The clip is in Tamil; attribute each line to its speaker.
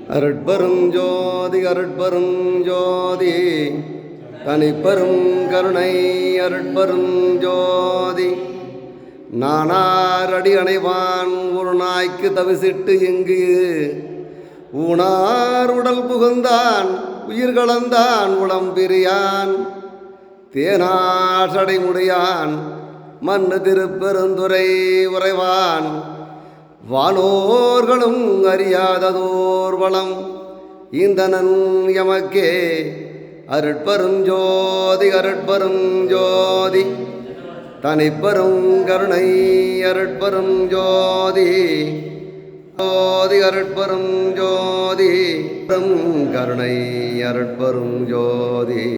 Speaker 1: அருட்பெரும் ஜோதி அருட்பெரும் ஜோதி தனிப்பெரும் கருணை அருட்பெரும் ஜோதி நானாரடி அணைவான் ஒரு நாய்க்கு தவிசிட்டு எங்கு ஊனார் உடல் புகுந்தான் உயிர் கலந்தான் உளம் பிரியான் தேனாசடை முடியான் மண்ணு திருப்பெருந்துரை உறைவான் வானோர்களும் அறியாததோர் வளம் இந்தனன் எமக்கே அருட்பெரும் ஜோதி அருட்பெரும் ஜோதி தனிப்பெரும் கருணை அருட்பெரும் ஜோதி ஜோதி அருட்பெரும் ஜோதி கருணை அருட்பெரும் ஜோதி.